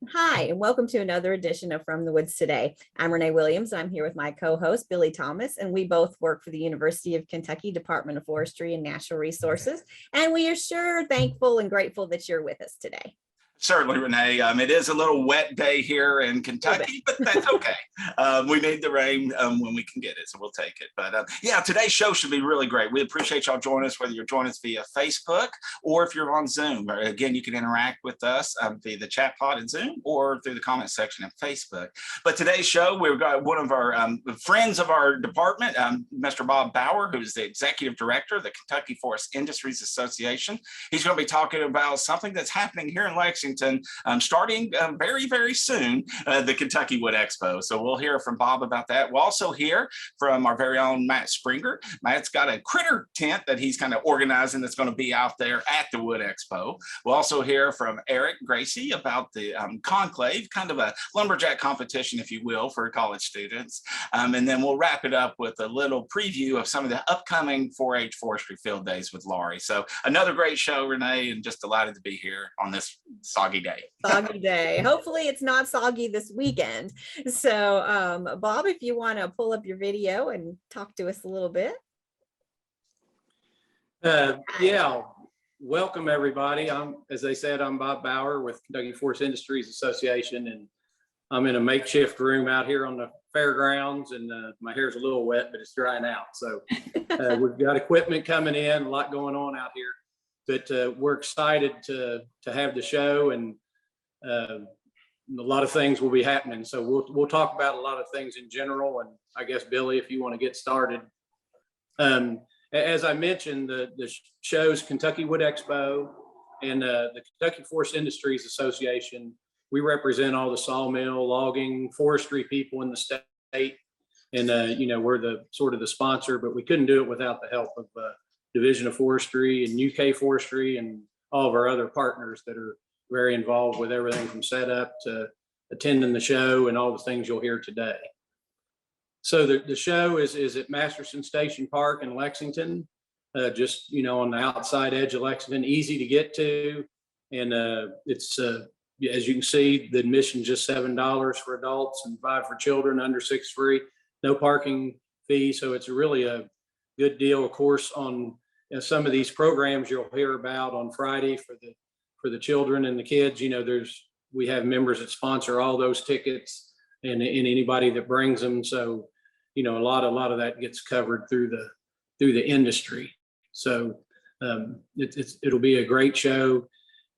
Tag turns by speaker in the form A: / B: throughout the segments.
A: Hi, and welcome to another edition of From the Woods Today. I'm Renee Williams. I'm here with my co-host, Billy Thomas, and we both work for the University of Kentucky Department of Forestry and Natural Resources. And we are sure thankful and grateful that you're with us today.
B: Certainly, Renee. It is a little wet day here in Kentucky, but that's okay. We need the rain when we can get it, so we'll take it. But yeah, today's show should be really great. We appreciate y'all joining us, whether you're joining us via Facebook or if you're on Zoom. Again, you can interact with us via the chat pod in Zoom or through the comment section of Facebook. But today's show, we've got one of our friends of our department, Mr. Bob Bauer, who is the Executive Director of the Kentucky Forest Industries Association. He's going to be talking about something that's happening here in Lexington, starting very, very soon, the Kentucky Wood Expo. So we'll hear from Bob about that. We'll also hear from our very own Matt Springer. Matt's got a critter tent that he's kind of organizing that's going to be out there at the Wood Expo. We'll also hear from Eric Gracie about the conclave, kind of a lumberjack competition, if you will, for college students. And then we'll wrap it up with a little preview of some of the upcoming 4-H forestry field days with Laurie. So another great show, Renee, and just delighted to be here on this soggy day.
A: Soggy day. Hopefully it's not soggy this weekend. So Bob, if you want to pull up your video and talk to us a little bit.
C: Yeah, welcome everybody. As they said, I'm Bob Bauer with Kentucky Forest Industries Association, and I'm in a makeshift room out here on the fairgrounds, and my hair's a little wet, but it's drying out. So we've got equipment coming in, a lot going on out here. But we're excited to have the show, and a lot of things will be happening. So we'll talk about a lot of things in general. And I guess, Billy, if you want to get started. As I mentioned, the show's Kentucky Wood Expo and the Kentucky Forest Industries Association. We represent all the sawmill, logging, forestry people in the state. And, we're the sort of the sponsor, but we couldn't do it without the help of Division of Forestry and UK Forestry and all of our other partners that are very involved with everything from setup to attending the show and all the things you'll hear today. So the show is at Masterson Station Park in Lexington, just, on the outside edge of Lexington, easy to get to. And it's, as you can see, the admission is just $7 for adults and $5 for children, under 6 free, no parking fee. So it's really a good deal. Of course, on some of these programs you'll hear about on Friday for the children and the kids, we have members that sponsor all those tickets and anybody that brings them. So, a lot of that gets covered through the industry. So it'll be a great show.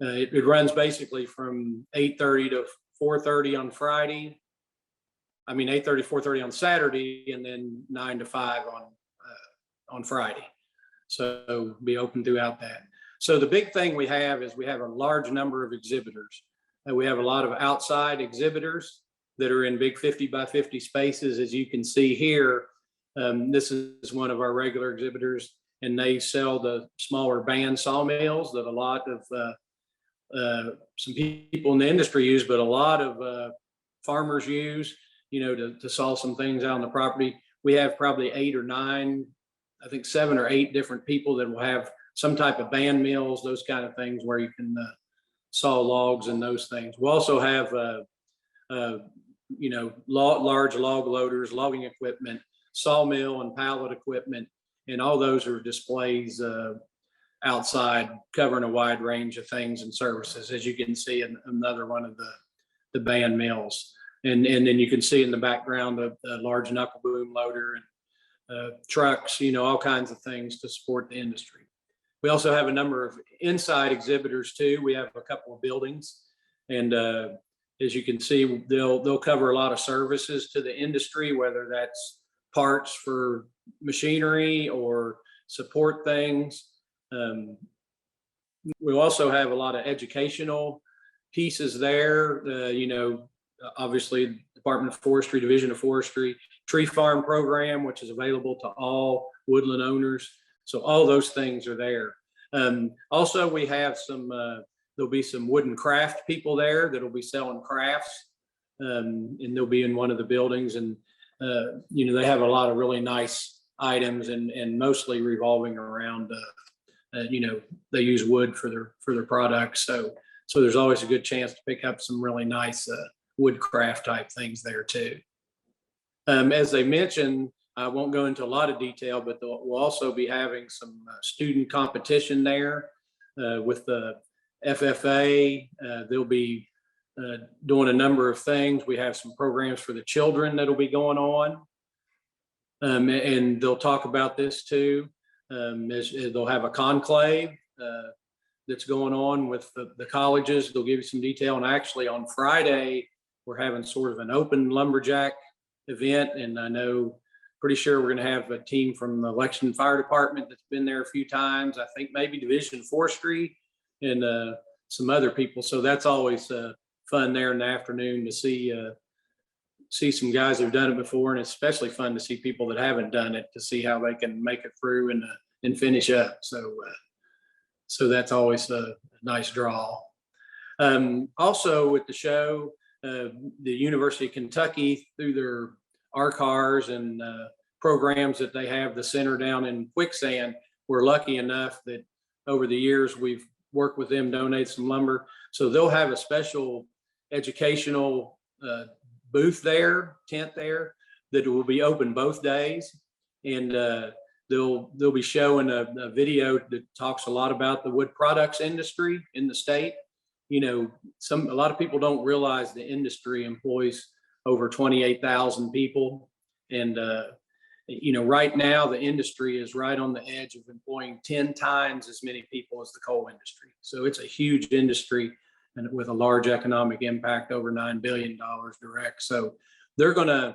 C: It runs basically from 8:30 to 4:30 on Friday. 8:30, 4:30 on Saturday, and then 9 to 5 on Friday. So be open throughout that. So the big thing we have is we have a large number of exhibitors. We have a lot of outside exhibitors that are in big 50 by 50 spaces. As you can see here, this is one of our regular exhibitors, and they sell the smaller band sawmills that a lot of some people in the industry use, but a lot of farmers use, to saw some things out on the property. We have probably 8 or 9, I think 7 or 8 different people that will have some type of band mills, those kind of things where you can saw logs and those things. We also have, large log loaders, logging equipment, sawmill and pallet equipment, and all those are displays outside covering a wide range of things and services, as you can see in another one of the band mills. And then you can see in the background a large knuckle boom loader and trucks, all kinds of things to support the industry. We also have a number of inside exhibitors too. We have a couple of buildings, and as you can see, they'll cover a lot of services to the industry, whether that's parts for machinery or support things. We'll also have a lot of educational pieces there. Obviously, Department of Forestry, Division of Forestry, Tree Farm program, which is available to all woodland owners. So all those things are there. Also, we have there'll be some wooden craft people there that'll be selling crafts, and they'll be in one of the buildings. And, they have a lot of really nice items and mostly revolving around, they use wood for their products. So So there's always a good chance to pick up some really nice woodcraft type things there too. As they mentioned, I won't go into a lot of detail, but we'll also be having some student competition there with the FFA. They'll be doing a number of things. We have some programs for the children that'll be going on. And they'll talk about this too. They'll have a conclave that's going on with the colleges. They'll give you some detail. And actually on Friday, we're having sort of an open lumberjack event. And I know, pretty sure we're going to have a team from the Lexington Fire Department that's been there a few times. I think maybe Division Forestry and some other people. So that's always fun there in the afternoon to see some guys who've done it before, and it's especially fun to see people that haven't done it to see how they can make it through and finish up. So that's always a nice draw. Also at the show, the University of Kentucky, through their RCARs and programs that they have, the center down in Quicksand, we're lucky enough that over the years we've worked with them, donate some lumber. So they'll have a special educational booth there, tent there, that will be open both days. And they'll be showing a video that talks a lot about the wood products industry in the state. You know, a lot of people don't realize the industry employs over 28,000 people. And, you know, right now the industry is right on the edge of employing 10 times as many people as the coal industry. So it's a huge industry and with a large economic impact, over $9 billion direct. So they're gonna,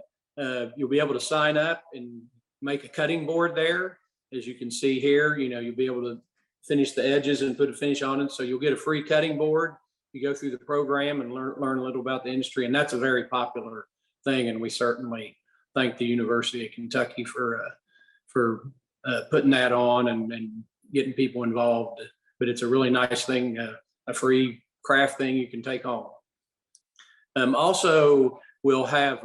C: you'll be able to sign up and make a cutting board there. As you can see here, you know, you'll be able to finish the edges and put a finish on it. So you'll get a free cutting board. You go through the program and learn a little about the industry. And that's a very popular thing. And we certainly thank the University of Kentucky for putting that on and getting people involved. But it's a really nice thing, a free craft thing you can take home. Also, we'll have,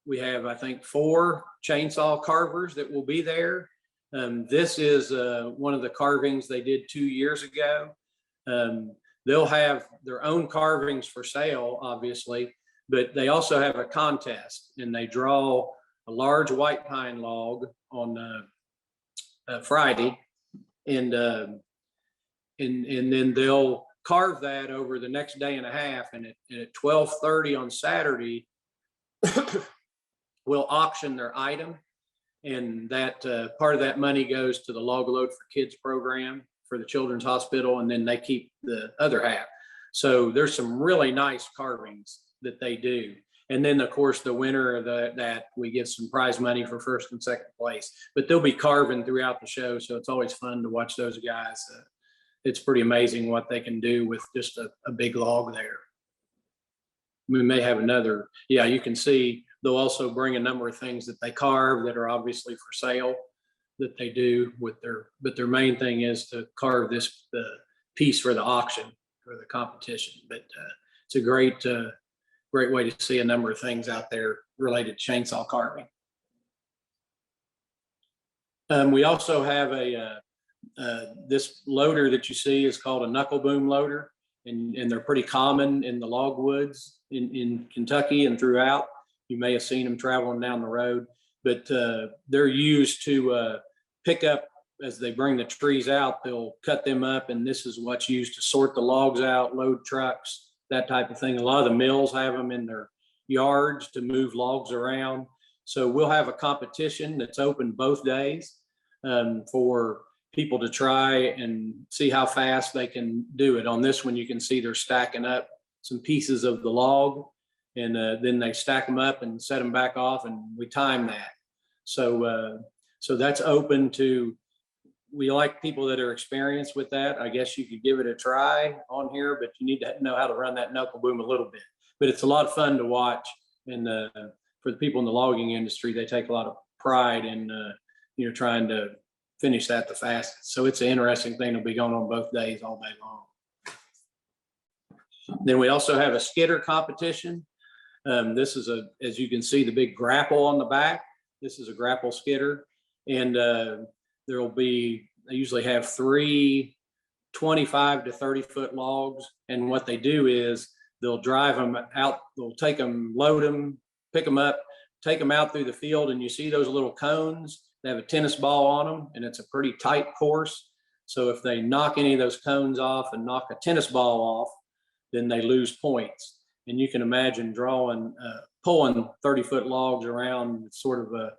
C: we have, I think, 4 chainsaw carvers that will be there. This is one of the carvings they did 2 years ago. They'll have their own carvings for sale, obviously, but they also have a contest, and they draw a large white pine log on Friday, and then they'll carve that over the next day and a half, and at 12:30 on Saturday, we'll auction their item, and that part of that money goes to the Log Load for Kids program for the Children's Hospital, and then they keep the other half. So there's some really nice carvings that they do. And then, of course, the winner of that we give some prize money for first and second place. But they'll be carving throughout the show, so it's always fun to watch those guys. It's pretty amazing what they can do with just a big log there. We may have another, yeah, you can see they'll also bring a number of things that they carve that are obviously for sale that they do with but their main thing is to carve this piece for the auction, for the competition. But it's a great way to see a number of things out there related to chainsaw carving. We also have this loader that you see is called a knuckle boom loader, and they're pretty common in the logwoods in Kentucky and throughout. You may have seen them traveling down the road, but they're used to pick up as they bring the trees out. They'll cut them up, and this is what's used to sort the logs out, load trucks, that type of thing. A lot of the mills have them in their yards to move logs around. So we'll have a competition that's open both days for people to try and see how fast they can do it. On this one, you can see they're stacking up some pieces of the log, and then they stack them up and set them back off, and we time that. So that's open to, we like people that are experienced with that. I guess you could give it a try on here, but you need to know how to run that knuckle boom a little bit. But it's a lot of fun to watch, and for the people in the logging industry, they take a lot of pride in you know, trying to finish that the fastest. So it's an interesting thing to be going on both days all day long. Then we also have a skidder competition. This is as you can see, the big grapple on the back. This is a grapple skidder, and they usually have 3 25 to 30-foot logs. And what they do is they'll drive them out, they'll take them, load them, pick them up, take them out through the field, and you see those little cones. They have a tennis ball on them, and it's a pretty tight course. So if they knock any of those cones off and knock a tennis ball off, then they lose points. And you can imagine pulling 30-foot logs around sort of a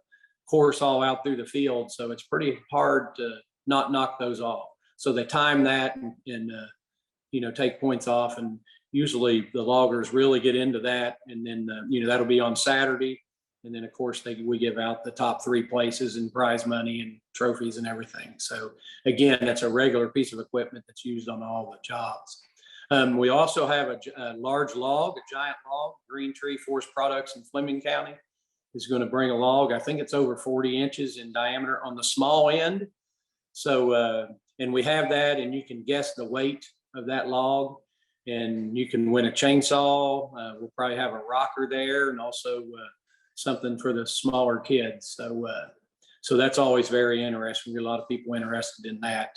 C: course all out through the field. So it's pretty hard to not knock those off. So they time that and take points off. And usually the loggers really get into that. And then, that'll be on Saturday. And then, of course, we give out the top 3 places and prize money and trophies and everything. So, again, that's a regular piece of equipment that's used on all the jobs. We also have a large log, a giant log. Green Tree Forest Products in Fleming County is going to bring a log. I think it's over 40 inches in diameter on the small end. So, and we have that, and you can guess the weight of that log. And you can win a chainsaw. We'll probably have a rocker there, and also something for the smaller kids. So that's always very interesting. We get a lot of people interested in that.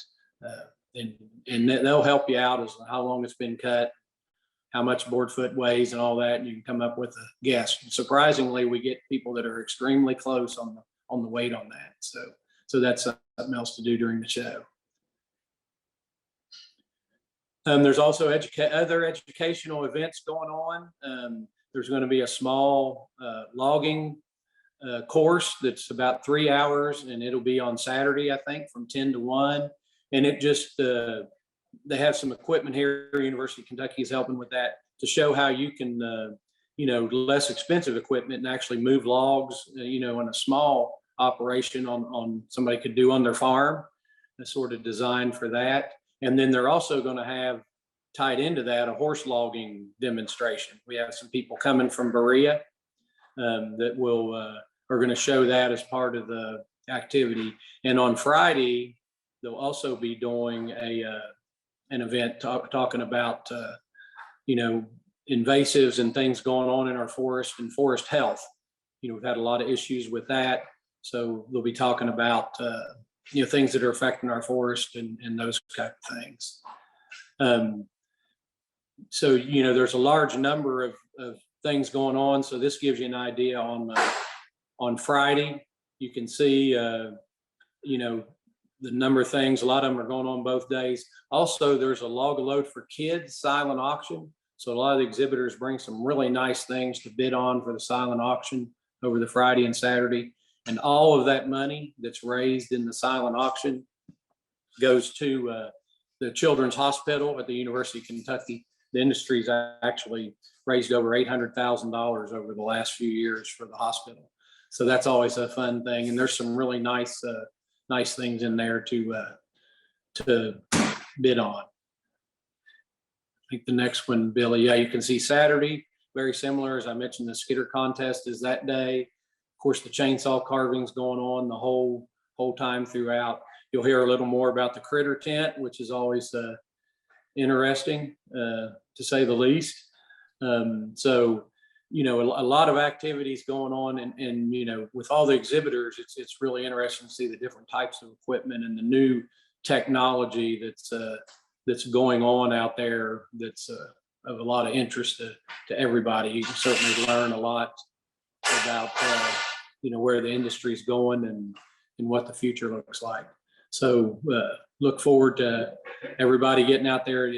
C: And they'll help you out as how long it's been cut, how much board foot weighs and all that. And you can come up with a guess. Surprisingly, we get people that are extremely close on the weight on that. So that's something else to do during the show. There's also other educational events going on. There's going to be a small logging course that's about 3 hours, and it'll be on Saturday, I think, from 10 to 1. And it just, they have some equipment here. University of Kentucky is helping with that to show how you can, less expensive equipment and actually move logs, in a small operation on somebody could do on their farm. That's sort of designed for that. And then they're also going to have tied into that a horse logging demonstration. We have some people coming from Berea that are going to show that as part of the activity. And on Friday, they'll also be doing an event talking about invasives and things going on in our forest and forest health. We've had a lot of issues with that, so they'll be talking about things that are affecting our forest and those kind of things. So there's a large number of things going on. So this gives you an idea on Friday. You can see the number of things. A lot of them are going on both days. Also, there's a log a load for kids silent auction. So a lot of the exhibitors bring some really nice things to bid on for the silent auction over the Friday and Saturday. And all of that money that's raised in the silent auction goes to the Children's Hospital at the University of Kentucky. The industry's actually raised over $800,000 over the last few years for the hospital. So that's always a fun thing. And there's some really nice things in there to bid on. I think the next one, Billy, you can see Saturday, very similar. As I mentioned, the skidder contest is that day. Of course, the chainsaw carving's going on the whole time throughout. You'll hear a little more about the critter tent, which is always interesting, to say the least. So, a lot of activities going on, and with all the exhibitors, it's really interesting to see the different types of equipment and the new technology that's going on out there. That's of a lot of interest to everybody. You can certainly learn a lot about where the industry is going and what the future looks like. So look forward to everybody getting out there.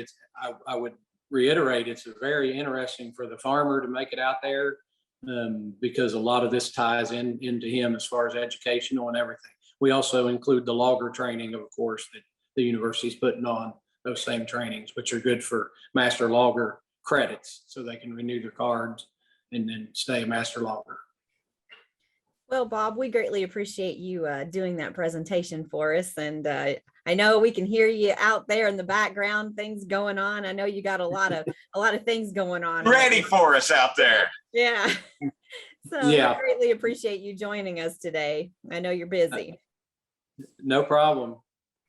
C: I would reiterate, it's very interesting for the farmer to make it out there, because a lot of this ties into him as far as educational and everything. We also include the logger training, of course, that the university's putting on, those same trainings, which are good for master logger credits, so they can renew their cards and then stay a master logger.
A: Well, Bob, we greatly appreciate you doing that presentation for us. And I know we can hear you out there in the background, things going on. I know you got a lot of things going on.
B: Ready for us out there.
A: Yeah. So
C: Yeah.
A: we greatly appreciate you joining us today. I know you're busy.
C: No problem.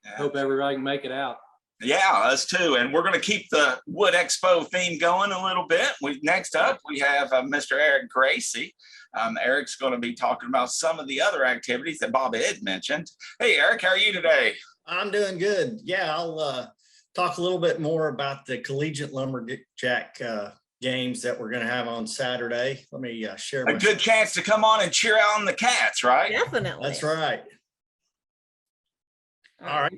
B: Yeah.
C: Hope everybody can make it out.
B: Yeah, us too. And we're going to keep the Wood Expo theme going a little bit. Next up, we have Mr. Eric Gracie. Eric's going to be talking about some of the other activities that Bob had mentioned. Hey, Eric, how are you today?
D: I'm doing good. Yeah, I'll talk a little bit more about the collegiate lumberjack games that we're going to have on Saturday. Let me share
B: A good chance to come on and cheer on the Cats, right?
A: Definitely.
D: That's right. All right.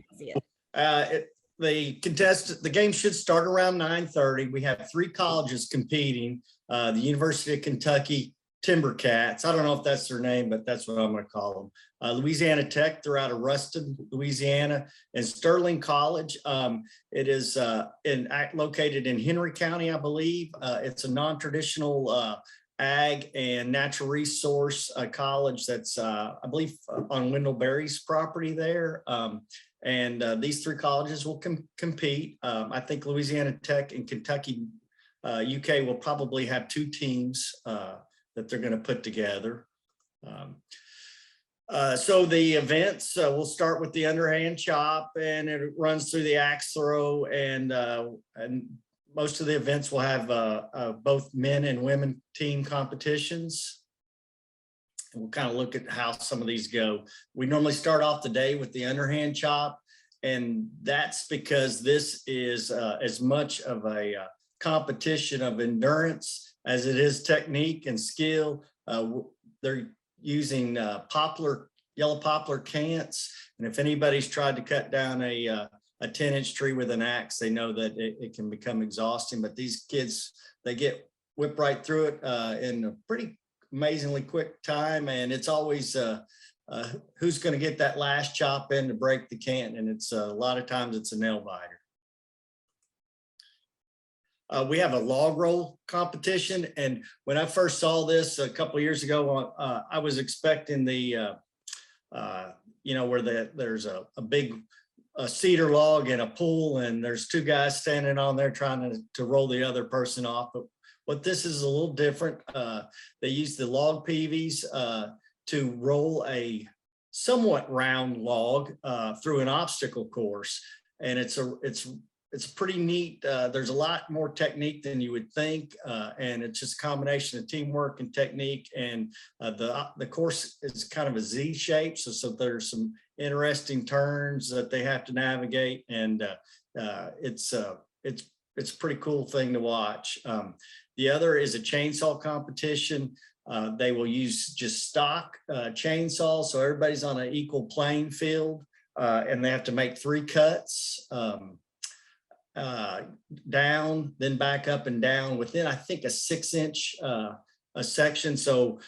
D: The game should start around 9:30. We have 3 colleges competing. The University of Kentucky Timber Cats. I don't know if that's their name, but that's what I'm going to call them. Louisiana Tech, they're out of Ruston, Louisiana, and Sterling College. It is located in Henry County, I believe. It's a non-traditional ag and natural resource college that's, I believe, on Wendell Berry's property there. These 3 colleges will compete. I think Louisiana Tech and Kentucky UK will probably have 2 teams that they're going to put together. So the events, we'll start with the underhand chop, and it runs through the axe throw, and most of the events will have both men and women team competitions. And we'll kind of look at how some of these go. We normally start off the day with the underhand chop, and that's because this is as much of a competition of endurance as it is technique and skill. They're using yellow poplar cants, and if anybody's tried to cut down a 10-inch tree with an axe, they know that it can become exhausting. But these kids, they get whipped right through it in a pretty amazingly quick time, and it's always who's going to get that last chop in to break the cant, and it's a lot of times it's a nail biter. We have a log roll competition, and when I first saw this a couple of years ago, I was expecting the where there's a big cedar log in a pool, and there's 2 guys standing on there trying to roll the other person off. But what this is a little different. They use the log peavies to roll a somewhat round log through an obstacle course, and it's pretty neat. There's a lot more technique than you would think, and it's just a combination of teamwork and technique. And the course is kind of a Z shape, so there's some interesting turns that they have to navigate, and it's a pretty cool thing to watch. The other is a chainsaw competition. They will use just stock chainsaws, so everybody's on an equal playing field, and they have to make 3 cuts. Down, then back up and down within, I think, a 6-inch a section. So,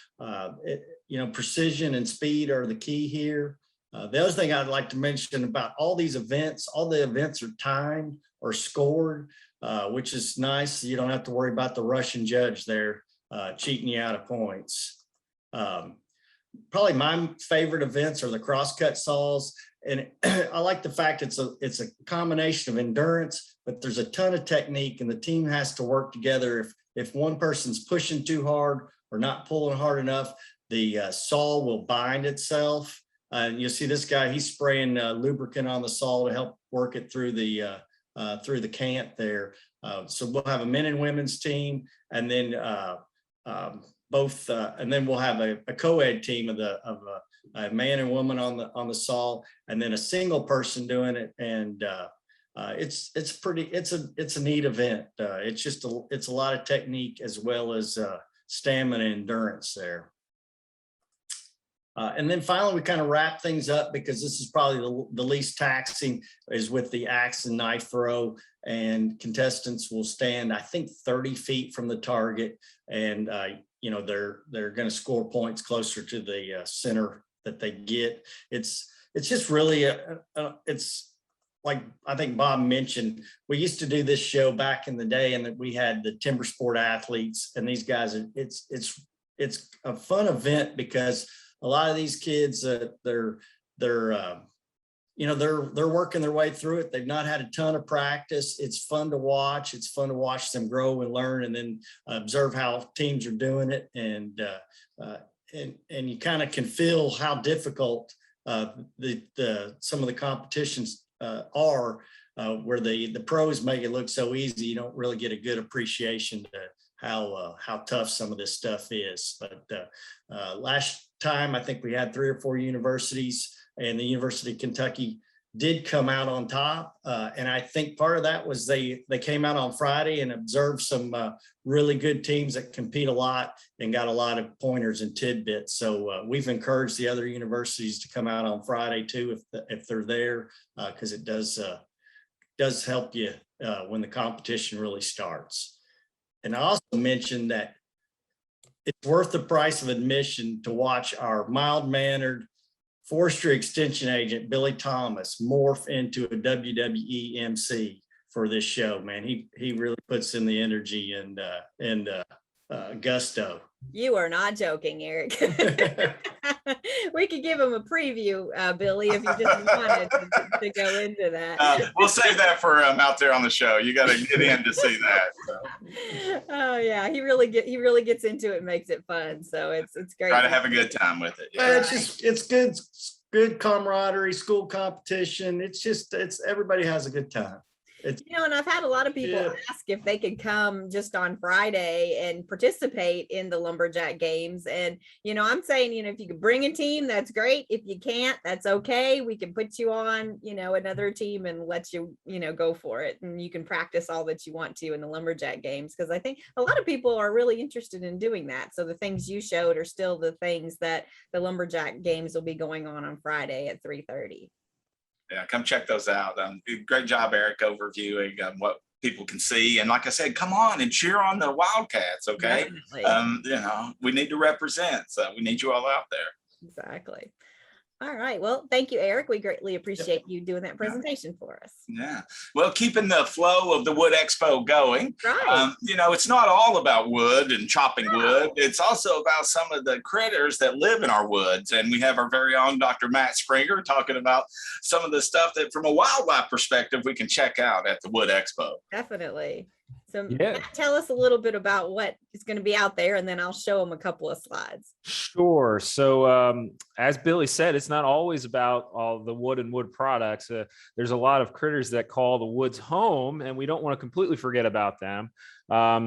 D: precision and speed are the key here. The other thing I'd like to mention about all these events, all the events are timed or scored, which is nice. You don't have to worry about the Russian judge there cheating you out of points. Probably my favorite events are the crosscut saws. And I like the fact it's a combination of endurance, but there's a ton of technique, and the team has to work together. If one person's pushing too hard or not pulling hard enough, the saw will bind itself. You'll see this guy, he's spraying lubricant on the saw to help work it through the cant there. So we'll have a men and women's team, and then and then we'll have a co-ed team of a man and woman on the saw, and then a single person doing it. And it's a neat event. It's a lot of technique as well as stamina and endurance there. And then finally, we kind of wrap things up, because this is probably the least taxing, is with the axe and knife throw. And contestants will stand, I think, 30 feet from the target, and they're going to score points closer to the center that they get. It's just really it's like, I think Bob mentioned, we used to do this show back in the day, and that we had the timber sport athletes, and these guys, it's a fun event, because a lot of these kids, they're working their way through it. They've not had a ton of practice. It's fun to watch. It's fun to watch them grow and learn, and then observe how teams are doing it. And you kind of can feel how difficult some of the competitions are, where the pros make it look so easy. You don't really get a good appreciation to how tough some of this stuff is. But last time, I think we had 3 or 4 universities, and the University of Kentucky did come out on top. And I think part of that was they came out on Friday and observed some really good teams that compete a lot and got a lot of pointers and tidbits. So we've encouraged the other universities to come out on Friday too, if they're there, because it does help you when the competition really starts. And I also mentioned that it's worth the price of admission to watch our mild-mannered forestry extension agent, Billy Thomas, morph into a WWE MC for this show, man. He really puts in the energy and gusto.
A: You are not joking, Eric. We could give him a preview, Billy, if you just wanted to go into that.
B: We'll save that for out there on the show. You got to get in to see that. So.
A: Oh yeah, he really gets into it and makes it fun. So it's great.
B: Try to have a good time with it. Yeah.
D: It's good camaraderie, school competition. It's everybody has a good time.
A: And I've had a lot of people ask if they could come just on Friday and participate in the lumberjack games. And, I'm saying, if you could bring a team, that's great. If you can't, that's okay. We can put you on, another team and let you, go for it. And you can practice all that you want to in the lumberjack games. Because I think a lot of people are really interested in doing that. So the things you showed are still the things that the lumberjack games will be going on Friday at 3:30.
B: Yeah, come check those out. Great job, Eric, overviewing what people can see. And like I said, come on and cheer on the Wildcats, okay? We need to represent, so we need you all out there.
A: Exactly. All right. Well, thank you, Eric. We greatly appreciate you doing that presentation for us.
B: Yeah. Well, keeping the flow of the Wood Expo going.
A: Right.
B: It's not all about wood and chopping wood. It's also about some of the critters that live in our woods. And we have our very own Dr. Matt Springer talking about some of the stuff that from a wildlife perspective, we can check out at the Wood Expo.
A: Definitely. So Matt, tell us a little bit about what is going to be out there, and then I'll show them a couple of slides.
E: Sure. So as Billy said, it's not always about all the wood and wood products. There's a lot of critters that call the woods home, and we don't want to completely forget about them.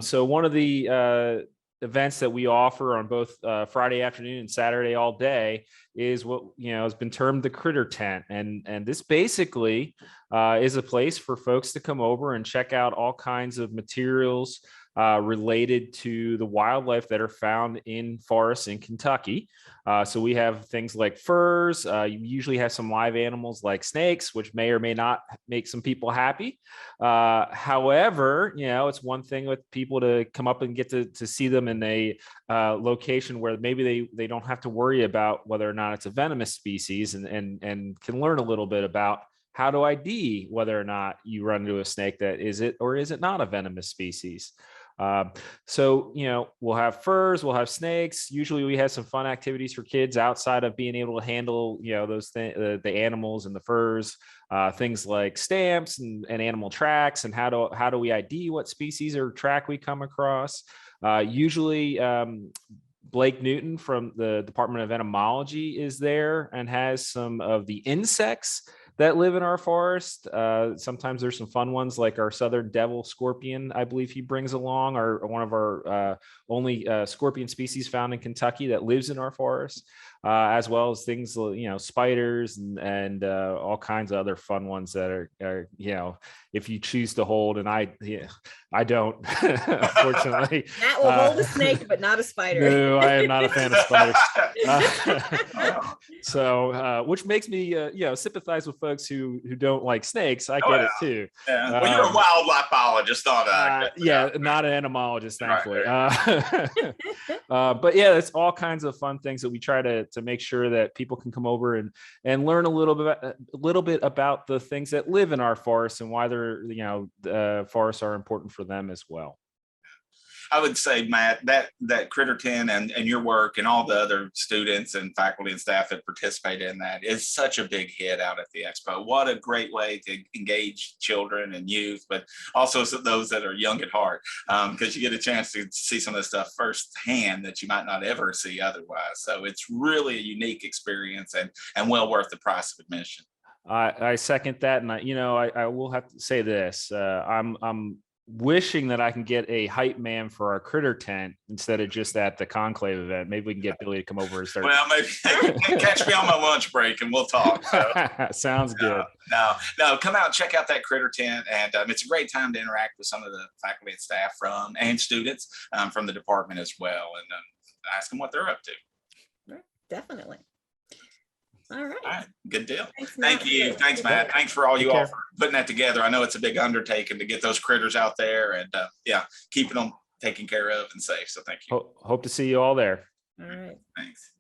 E: So one of the events that we offer on both Friday afternoon and Saturday all day is what has been termed the critter tent, and this basically is a place for folks to come over and check out all kinds of materials related to the wildlife that are found in forests in Kentucky. So we have things like furs. You usually have some live animals like snakes, which may or may not make some people happy. However, it's one thing with people to come up and get to see them in a location where maybe they don't have to worry about whether or not it's a venomous species, and can learn a little bit about how to ID whether or not you run into a snake that is it or is it not a venomous species. So, we'll have furs, we'll have snakes. Usually we have some fun activities for kids outside of being able to handle, those the animals and the furs, things like stamps and animal tracks, and how do we ID what species or track we come across. Usually, Blake Newton from the Department of Entomology is there and has some of the insects that live in our forest. Sometimes there's some fun ones like our southern devil scorpion, I believe he brings along, or one of our only scorpion species found in Kentucky that lives in our forest, as well as things, spiders and all kinds of other fun ones that are if you choose to hold, and I don't, unfortunately.
A: Matt will hold a snake, but not a spider.
E: No, I am not a fan of spiders. So, which makes me, sympathize with folks who don't like snakes. I get it too.
B: Yeah. Well, you're a wildlife biologist,
E: not an entomologist, thankfully. Right. But yeah, it's all kinds of fun things that we try to make sure that people can come over and learn a little bit about the things that live in our forests and why the forests are important for them as well.
B: I would say, Matt, that critter tent and your work and all the other students and faculty and staff that participate in that is such a big hit out at the Expo. What a great way to engage children and youth, but also those that are young at heart, because you get a chance to see some of the stuff firsthand that you might not ever see otherwise. So it's really a unique experience and well worth the price of admission.
E: I second that, and I will have to say this: I'm wishing that I can get a hype man for our critter tent instead of just at the conclave event. Maybe we can get Billy to come over and start.
B: Well, maybe catch me on my lunch break and we'll talk. So.
E: Sounds good.
B: No, come out and check out that critter tent. And it's a great time to interact with some of the faculty and staff and students from the department as well, and ask them what they're up to.
A: Right, definitely. All right.
B: All right. Good deal.
A: Thanks,
B: Thank you. Thanks, Matt. Thanks for all you
E: Take
B: all
E: care.
B: for putting that together. I know it's a big undertaking to get those critters out there and keeping them taken care of and safe. So thank you.
E: Hope to see you all there.
A: All right.
B: Thanks.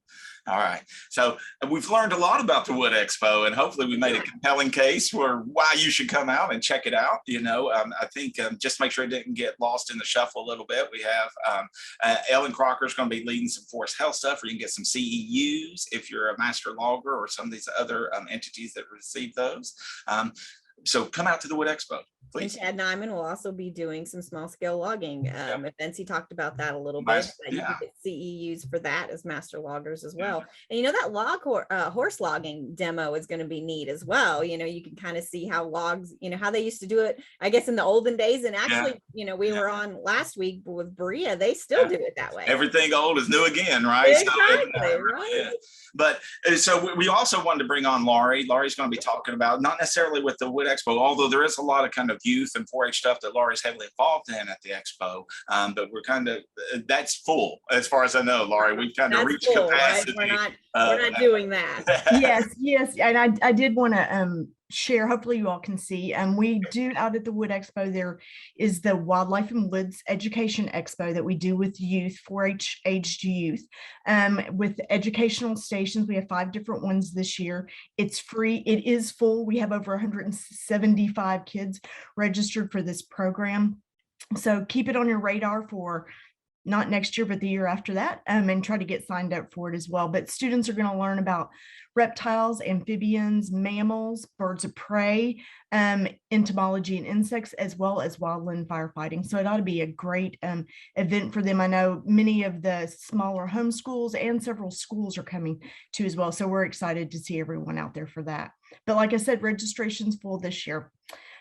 B: All right. So we've learned a lot about the Wood Expo, and hopefully we made a compelling case for why you should come out and check it out. I think just make sure it didn't get lost in the shuffle a little bit. We have Ellen Crocker is going to be leading some forest health stuff, where you can get some CEUs if you're a master logger or some of these other entities that receive those. So come out to the Wood Expo,
A: And
B: please.
A: Chad Nyman will also be doing some small scale logging events. He talked about that a little bit.
B: Nice.
A: That you can get CEUs for that as master loggers as well. And that horse logging demo is going to be neat as well. You can kind of see how logs, how they used to do it, I guess, in the olden days. And actually, we were on last week with Berea. They still do it that way.
B: Everything old is new again, right?
A: Exactly, right.
B: But so we also wanted to bring on Laurie. Laurie's going to be talking about, not necessarily with the Wood Expo, although there is a lot of kind of youth and 4-H stuff that Laurie's heavily involved in at the Expo. But we're kind of, that's full as far as I know, Laurie. We've kind of reached capacity.
A: Right? We're not doing that.
F: Yes. And I did want to share, hopefully you all can see, we do out at the Wood Expo, there is the Wildlife and Woods Education Expo that we do with youth, 4-H aged youth, with educational stations. We have 5 different ones this year. It's free. It is full. We have over 175 kids registered for this program. So keep it on your radar for not next year, but the year after that, and try to get signed up for it as well. But students are going to learn about reptiles, amphibians, mammals, birds of prey, entomology and insects, as well as wildland firefighting. So it ought to be a great event for them. I know many of the smaller home schools and several schools are coming too as well. So we're excited to see everyone out there for that. But like I said, registration's full this year.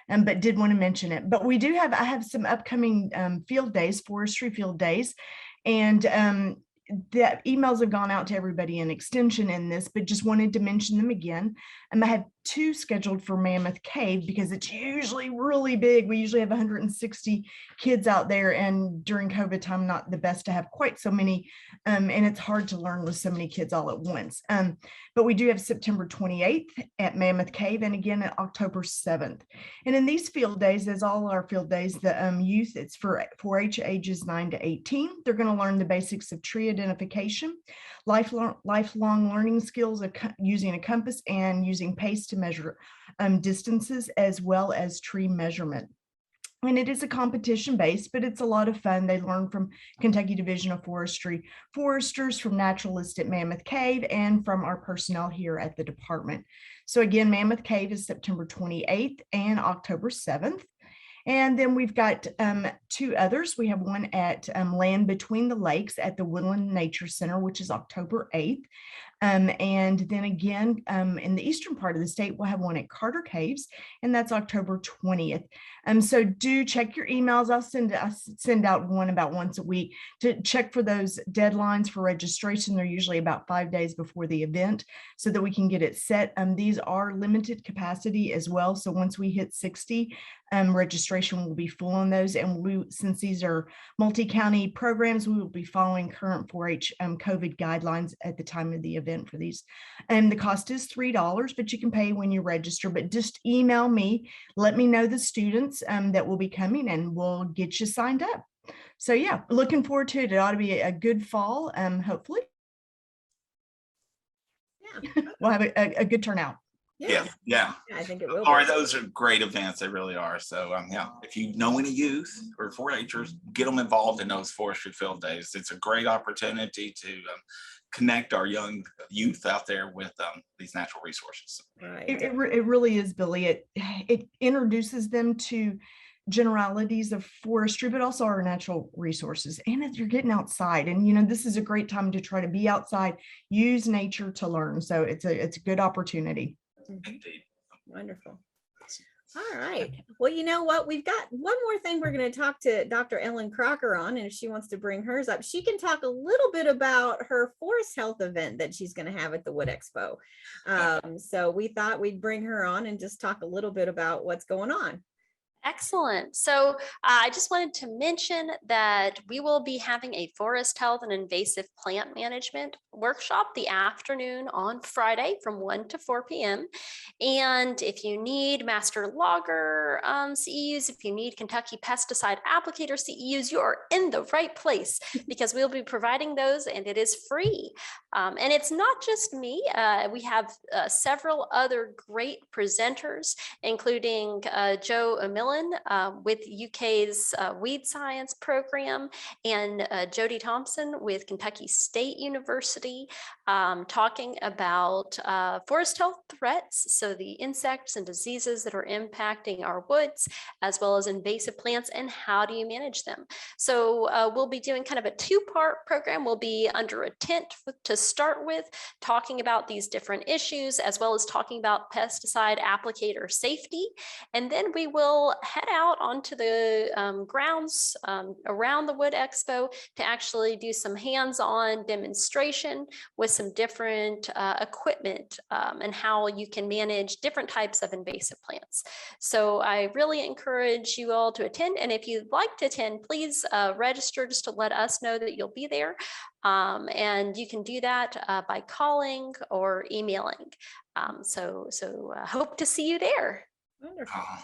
F: But did want to mention it. But I have some upcoming field days, forestry field days, and the emails have gone out to everybody in extension in this, but just wanted to mention them again. I have 2 scheduled for Mammoth Cave because it's usually really big. We usually have 160 kids out there, and during COVID time, not the best to have quite so many, and it's hard to learn with so many kids all at once. But we do have September 28th at Mammoth Cave, and again at October 7th. And in these field days, as all our field days, the youth, it's for 4-H ages 9 to 18. They're going to learn the basics of tree identification, lifelong learning skills of using a compass and using pace to measure distances, as well as tree measurement. And it is a competition based, but it's a lot of fun. They learn from Kentucky Division of Forestry foresters, from naturalists at Mammoth Cave, and from our personnel here at the department. So again, Mammoth Cave is September 28th and October 7th. And then we've got 2 others. We have one at Land Between the Lakes at the Woodland Nature Center, which is October 8th. And then again, in the eastern part of the state, we'll have one at Carter Caves, and that's October 20th. So do check your emails. I'll send out one about once a week to check for those deadlines for registration. They're usually about 5 days before the event so that we can get it set. These are limited capacity as well. So once we hit 60, registration will be full on those. And since these are multi-county programs, we will be following current 4-H COVID guidelines at the time of the event for these. And the cost is $3, but you can pay when you register. But just email me, let me know the students that will be coming, and we'll get you signed up. So yeah, looking forward to it. It ought to be a good fall, hopefully.
A: Yeah.
F: We'll have a good turnout.
B: Yeah.
A: I think it will.
B: All right, those are great events. They really are. So if you know any youth or 4-Hers, get them involved in those forestry field days. It's a great opportunity to connect our young youth out there with these natural resources.
A: Right.
F: It really is, Billy. It introduces them to generalities of forestry, but also our natural resources. And you're getting outside, and this is a great time to try to be outside, use nature to learn. So it's a good opportunity.
B: Indeed.
A: Wonderful. All right. Well, you know what? We've got one more thing we're going to talk to Dr. Ellen Crocker on. And if she wants to bring hers up, she can talk a little bit about her forest health event that she's going to have at the Wood Expo. So we thought we'd bring her on and just talk a little bit about what's going on.
G: Excellent. So I just wanted to mention that we will be having a forest health and invasive plant management workshop the afternoon on Friday from 1 to 4 p.m. And if you need master logger CEUs, if you need Kentucky pesticide applicator CEUs, you are in the right place because we'll be providing those and it is free. And it's not just me. We have several other great presenters, including Joe Millen with UK's Weed Science program, and Jody Thompson with Kentucky State University, talking about forest health threats, so the insects and diseases that are impacting our woods, as well as invasive plants and how do you manage them. So we'll be doing kind of a two-part program. We'll be under a tent to start with, talking about these different issues, as well as talking about pesticide applicator safety. And then we will head out onto the grounds around the Wood Expo to actually do some hands-on demonstration with some different equipment and how you can manage different types of invasive plants. So I really encourage you all to attend. And if you'd like to attend, please register just to let us know that you'll be there. And you can do that by calling or emailing. So hope to see you there.
A: Wonderful.
B: Oh.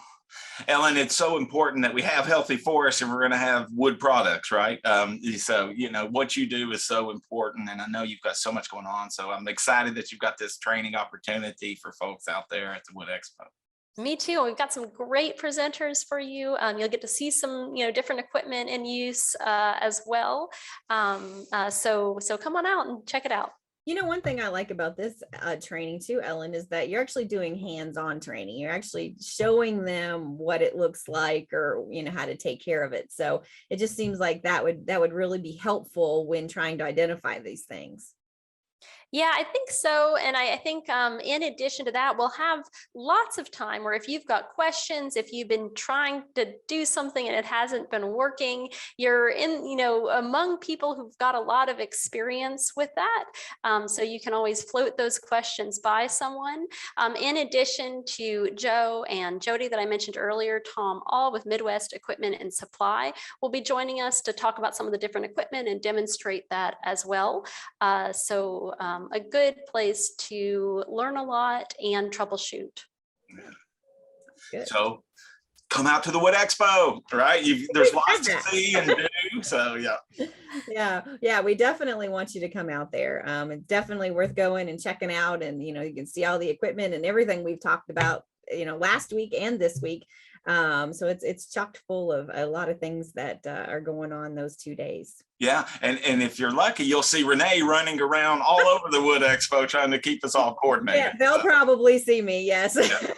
B: Ellen, it's so important that we have healthy forests and we're going to have wood products, right? So, you know, what you do is so important. And I know you've got so much going on. So I'm excited that you've got this training opportunity for folks out there at the Wood Expo.
G: Me too. We've got some great presenters for you. You'll get to see some, different equipment in use as well. So come on out and check it out.
A: You know, one thing I like about this training too, Ellen, is that you're actually doing hands-on training. You're actually showing them what it looks like, or, how to take care of it. So it just seems like that would really be helpful when trying to identify these things.
G: Yeah, I think so. And I think in addition to that, we'll have lots of time where if you've got questions, if you've been trying to do something and it hasn't been working, you're in, among people who've got a lot of experience with that. So you can always float those questions by someone. In addition to Joe and Jody that I mentioned earlier, Tom All with Midwest Equipment and Supply will be joining us to talk about some of the different equipment and demonstrate that as well. So a good place to learn a lot and troubleshoot.
A: Good.
B: So come out to the Wood Expo, right? There's lots to see and do. So
A: yeah, we definitely want you to come out there. It's definitely worth going and checking out, and you can see all the equipment and everything we've talked about, last week and this week. So it's chocked full of a lot of things that are going on those 2 days.
B: Yeah, and if you're lucky, you'll see Renee running around all over the Wood Expo trying to keep us all coordinated.
A: Yeah, they'll probably see me, yes.
B: Yeah.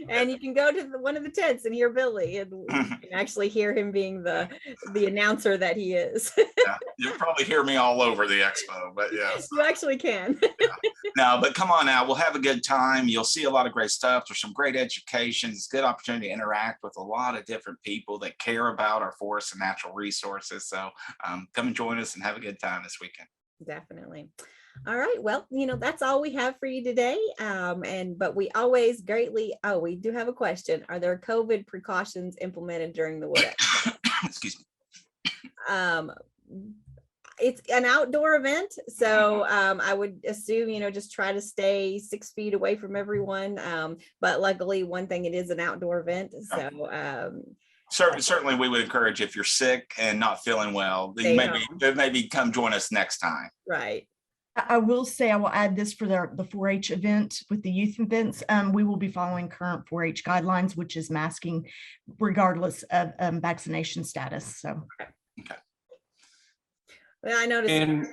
A: And you can go to one of the tents and hear Billy, and you can actually hear him being the announcer that he is.
B: Yeah, you'll probably hear me all over the expo, but yes.
A: You actually can.
B: Yeah. No, but come on out. We'll have a good time. You'll see a lot of great stuff. There's some great education. It's a good opportunity to interact with a lot of different people that care about our forests and natural resources. So come and join us and have a good time this weekend.
A: Definitely. All right. Well, that's all we have for you today. But we always we do have a question. Are there COVID precautions implemented during the Wood Expo?
B: Excuse me.
A: It's an outdoor event, so I would assume just try to stay 6 feet away from everyone. But luckily, one thing, it is an outdoor event, so
B: certainly we would encourage, if you're sick and not feeling well, maybe come join us next time.
A: Right.
F: I will say, I will add this for the 4-H event with the youth events. We will be following current 4-H guidelines, which is masking regardless of vaccination status. So.
B: Okay.
A: Well, I noticed.
C: And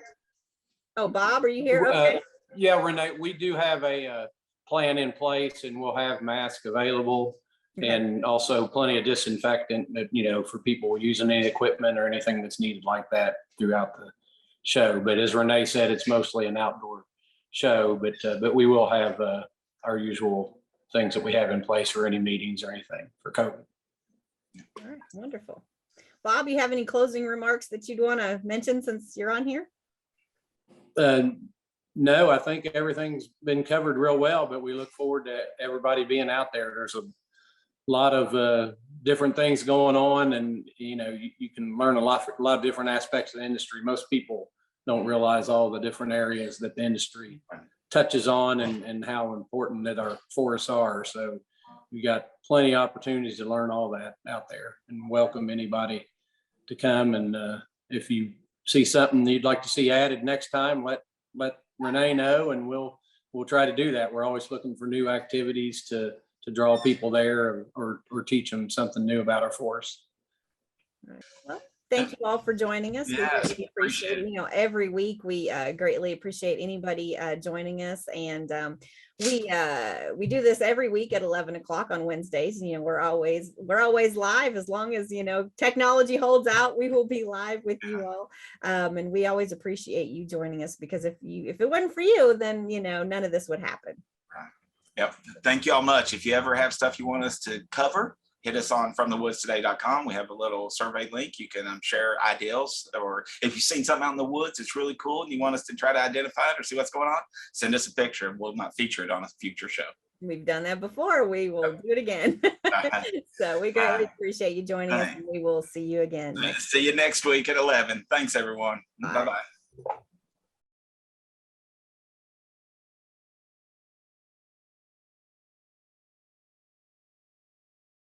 A: Bob, are you here? Okay.
C: Yeah, Renee, we do have a plan in place, and we'll have masks available, and also plenty of disinfectant, for people using any equipment or anything that's needed like that throughout the show. But as Renee said, it's mostly an outdoor show, but we will have our usual things that we have in place for any meetings or anything for COVID.
A: All right, wonderful. Bob, you have any closing remarks that you'd want to mention since you're on here?
C: No, I think everything's been covered real well, but we look forward to everybody being out there. There's a lot of different things going on, and you can learn a lot of different aspects of the industry. Most people don't realize all the different areas that the industry touches on and how important that our forests are. So we got plenty of opportunities to learn all that out there, and welcome anybody to come. And if you see something you'd like to see added next time, let Renee know, and we'll try to do that. We're always looking for new activities to draw people there or teach them something new about our forest.
A: Well, thank you all for joining us.
B: Yes,
A: We really appreciate it. Every week we greatly appreciate anybody joining us, and we do this every week at 11 o'clock on Wednesdays. We're always live. As long as technology holds out, we will be live with you all, and we always appreciate you joining us, because if it wasn't for you, then none of this would happen.
B: Right. Yep. Thank you all much. If you ever have stuff you want us to cover, hit us on fromthewoodstoday.com. We have a little survey link. You can share ideas, or if you've seen something out in the woods, it's really cool, and you want us to try to identify it or see what's going on, send us a picture, and we'll not feature it on a future show.
A: We've done that before. We will do it again. So we greatly appreciate you joining us, and we will see you again.
B: See you next week at 11. Thanks, everyone.
A: Bye.
B: Bye-bye.